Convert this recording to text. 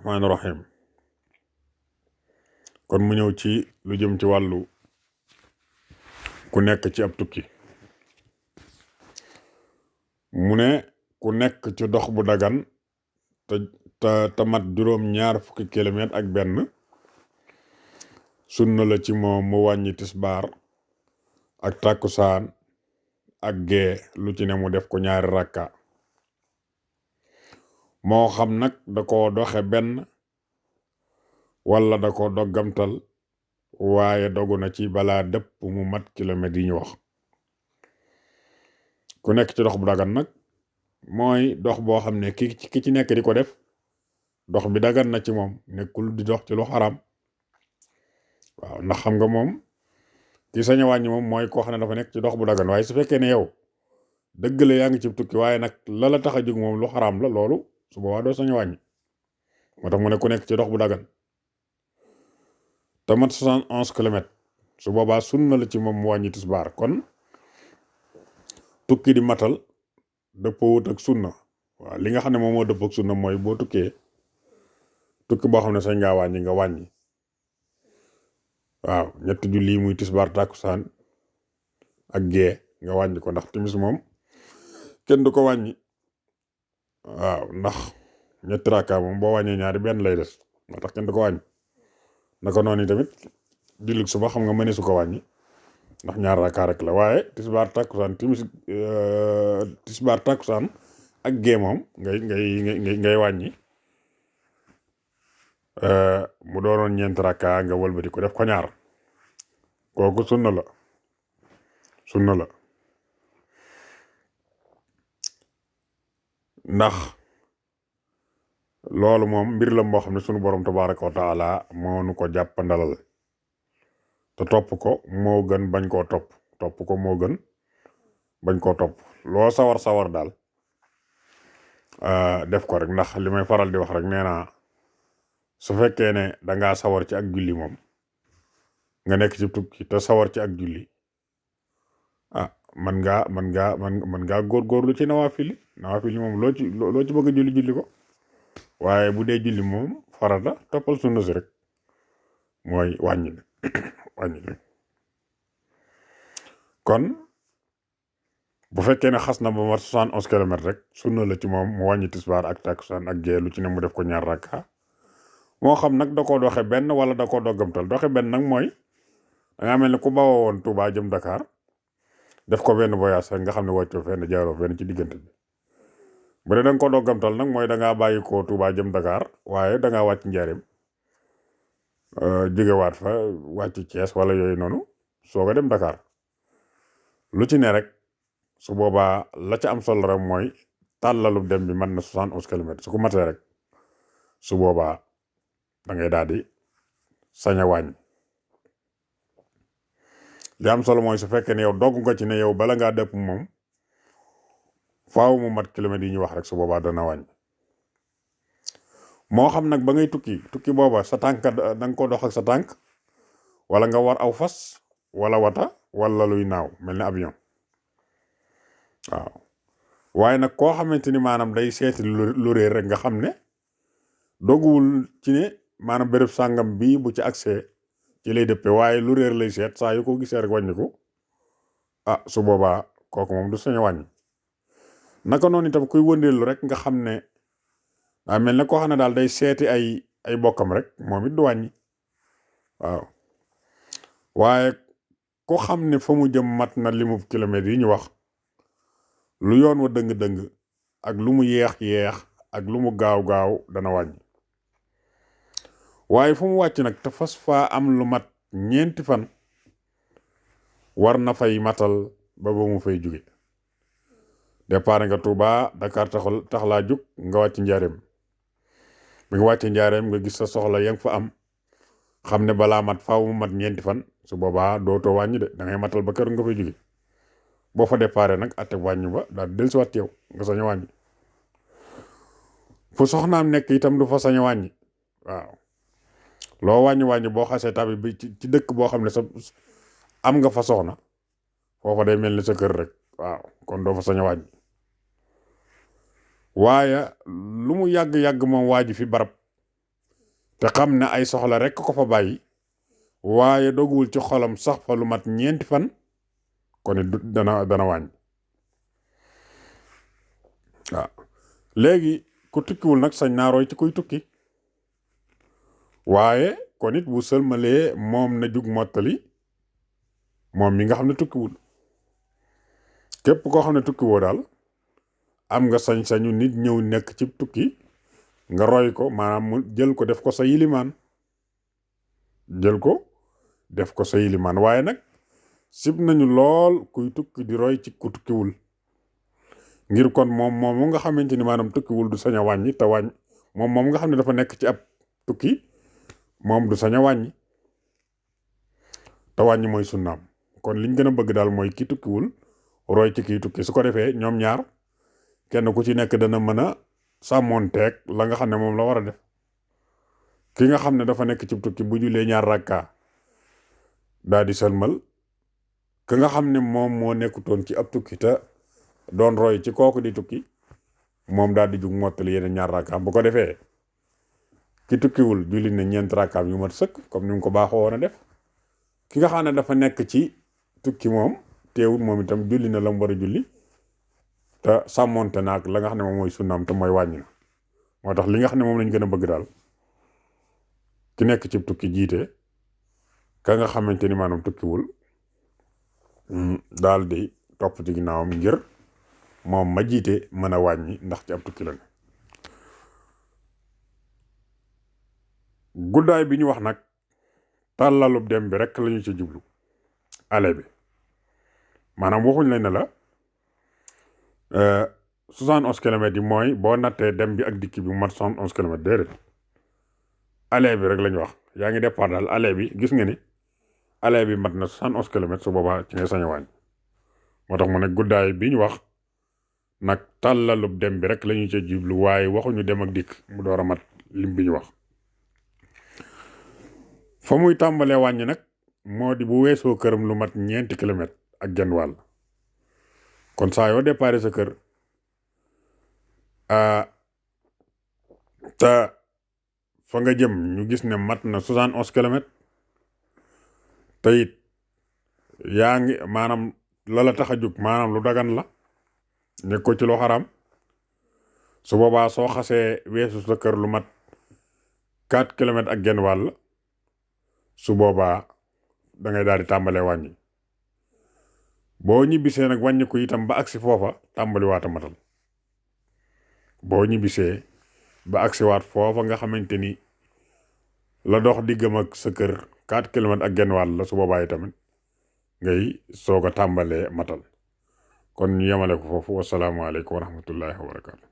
rahmaani rahim kon mu ñëw ci lu jëm ci wàllu ku nekk ci ab tukki mu ne ku nekk ci dox bu dagan te mat juróom ñaar fukki kilomètre ak benn sunna la ci moom mu wàññi tisbaar ak tàkkusaan ak gee lu ci ne mu def ko ñaari rakka moo xam nag da ko doxe benn wala da ko doggamtal waaye dogu na ci balaa dëpp mu mat kilomètres yi ñu wax ku nekk ci dox bu dagan nag mooy dox boo xam ne ki ci nekk di ko def dox bi dagan na ci moom nekkul di dox ci lu xaram waaw ndax xam nga moom ki sañ a wàññi moom mooy koo xam ne dafa nekk ci dox bu dagan waaye su fekkee ne yow dëgg la yaa ngi ci tukki waaye nag la tax a jóg moom lu xaram la loolu su boobaa doo sañ a wàññi moo tax mu ne ku nekk ci dox bu dagan te mat 71 kilomètres su boobaa sunna la ci moom mu wàññi tisbaar kon tukki di matal dëppoowut ak sunna waaw li nga xam ne moom moo dëppoo ak sunna mooy boo tukkee tukki boo xam ne sañ ngaa wàññi nga wàññi waaw ñetti julli muy tisbaar tàkkusaan ak gee nga wàññi ko ndax timis moom kenn du ko wàññi waaw ndax ñetti rakka moom boo wàññee ñaari benn lay des moo tax kenn du ko wàññi naka noonu tamit julli suba xam nga mëne su ko wàññi ndax ñaar rakka rek la waaye tisbaar tàkkusaan ak gee moom ngay wàññi mu doonoon ñeent rakka nga wëlbati ko def ko ñaar kooku sunna la ndax loolu moom mbir la moo xam ne sunu borom tabaraka wa taala moo nu ko jàppandalal te topp ko moo gën bañ koo topp ko moo gën bañ koo topp loo sawar daal def ko rek ndax li may faral di wax rek nee naa su fekkee ne dangaa sawar ci ak julli moom nga nekk ci tukki te sawar ci ak julli man ngaa góorgóorlu ci nawaafili moom loo ci bëgg a julli ko waaye bu dee julli moom farata toppal sunna si rek mooy wàññi kon bu fekkee ne xas na ba mat 71 kilomètres rek sunna la ci moom mu wàññi tisbaar ak takkusaan ak gee lu ci ne mu def ko ñaar rakka moo xam nag da koo doxe benn wala da koo doggamtal doxe benn nag mooy dangaa mel ne ku bawoo woon Touba jëm Dakar def ko benn voyage rek nga xam ne wàccoo fenn jaaroo fenn ci diggante bi bu dee da nga ko doggamtal nag mooy dangaa bàyyi ko Touba jëm Dakar waaye dangaa wàcc Njaaréem jógewaat fa wàcc Thiès wala yooyu noonu soog a dem Dakar lu ci ne rek su boobaa la ca am solo rek mooy tàllalu dem bi mën na 71 kilomètres su ko matee rek su boobaa da ngay daal di sañ a wàññi li am solo mooy su fekkee ne yow dogg nga ci ne yow bala ngaa dëpp moom faaw mu mat kilomètres yi ñu wax rek su boobaa dana wàññi moo xam nag ba ngay tukki booba sa tànk da nga ko dox ak sa tànk wala nga war aw fas wala wata wala luy naaw mel ni avion waaw waaye nag koo xamante ni maanaam day seeti lu réer rek nga xam ne doguwul ci ne maanaam béréb sàngam bii bu ci accès ci lay dëppe waaye lu réer lay seet saa yu ko gisee rek wàññiku su boobaa kooku moom du sañ a wàññi naka noonu itam kuy wëndeelu rek nga xam ne daa mel ne koo xam ne daal day seeti ay bokkam rek moom it du wàññi waaw waaye ko xam ne fa mu jëm mat na limu kilomètres yi ñu wax lu yoon wa dëng-dëng ak lu mu yeex ak lu mu gaaw dana wàññi waaye fu mu wàcc nag te fas faa am lu mat ñeenti fan war na fay matal ba mu fay jóge départ nga Touba Dakar tax laa jug nga wàcc Njaareem bi nga wàcce Njaareem nga gis sa soxla ya nga fa am xam ne balaa mat faaw mu mat ñeenti fan su boobaa dootoo wàññi de da ngay matal ba kër nga fay jóge boo fa départ nag atte wàññi ba daal del si waat yow nga sañ a wàññi fu soxnaam nekk itam du fa sañ a wàññi waaw loo wàññi boo xasee tabi bi ci dëkk boo xam ne sa am nga fa soxna foofa day mel ni sa kër rek waaw kon doo fa sañ a wàññi waaye lu mu yàgg-yàgg moom waa ji fi barab te xam ne ay soxla rek ko fa bàyyi waaye doguwul ci xolam sax fa lu mat 4 fan kon it dana wàññi waaw léegi ku tukkiwul nag sañ naa roy ci kuy tukki waaye kon it bu sëlmalee moom na jug mottali moom mi nga xam ne tukkiwul képp koo xam ne tukkiwoo daal am nga sañ-sañu nit ñëw nekk ci tukki nga roy ko maanaam mu jël ko def ko sa yilimaan waaye nag sib nañu lool kuy tukki di roy ci ku tukkiwul ngir kon moom nga xamante ni maanaam tukkiwul du sañ a wàññi te moom nga xam ne dafa nekk ci ab tukki moom du sañ a wàññi te wàññi mooy sunnaam kon liñ gën a bëgg daal mooy ki tukkiwul roy ci kii tukki su ko defee ñoom ñaar kenn ku ci nekk dana mën a sàmmoonteeg la nga xam ne moom la war a def ki nga xam ne dafa nekk ci tukki bu jullee 2 rakka daal di sëlmal ki nga xam ne moom moo nekkutoon ci ab tukki te doon roy ci kooku di tukki moom daal di jug mottali yeneen 2 rakka bu ko defee ki tukkiwul julli na 4 rakkaam yu mat sëkk comme ni mu ko baaxoo woon a def ki nga xam ne dafa nekk ci tukki moom teewul moom itam julli na la mu war a julli te sàmmonte naag la nga xam ne moom mooy sunnaam te mooy wàññi na moo tax li nga xam ne moom lañ gën a bëgg daal ki nekk ci tukki jiite ka nga xamante ni maanaam tukkiwul daal di topp ci ginnaawam ngir moom ma jiite mën a wàññi ndax ci ab tukki la ne guddaay bi ñu wax nag tàllalub dem bi rek lañu ci jublu ale bi maanaam waxuñ la ne la 71 kilomètres yi mooy boo nattee dem bi ak dikki bi mu mat 71 kilomètres déedéet ale bi rek lañu wax yaa ngi départ daal ale bi gis nga ni ale bi mat na 71 kilomètres su boobaa ci ngay sañ a wàññi moo tax mu ne guddaay bi ñu wax nag tàllalub dem bi rek lañu ci jublu waaye waxuñu dem ak dikk mu door a mat lim bi ñu wax fa muy tàmbalee wàññi nag moo di bu weesoo këram lu mat 4 kilomètres ak genn wàll kon saa yoo déparé sa kër te fa nga jëm ñu gis ne mat na 71 kilomètres te it yaa ngi maanaam la tax a jóg maanaam lu dagan la nekk ko ci lu xaram su boobaa soo xasee weesu sa kër lu mat 4 kilomètres ak genn wàll su boobaa da ngay daal di tàmbalee wàññi boo ñibbisee nag wàññi ko itam ba agsi foofa tàmbali waata matal boo ñibbisee ba agsi waat foofa nga xamante ni la dox diggam ak sa kër 4 kilomètres ak genn wàll la su boobaa itamit ngay soog a tàmbalee matal kon ñu yemale ko foofu wasalaamaaleykum wa rahmatullahi wa barakaatu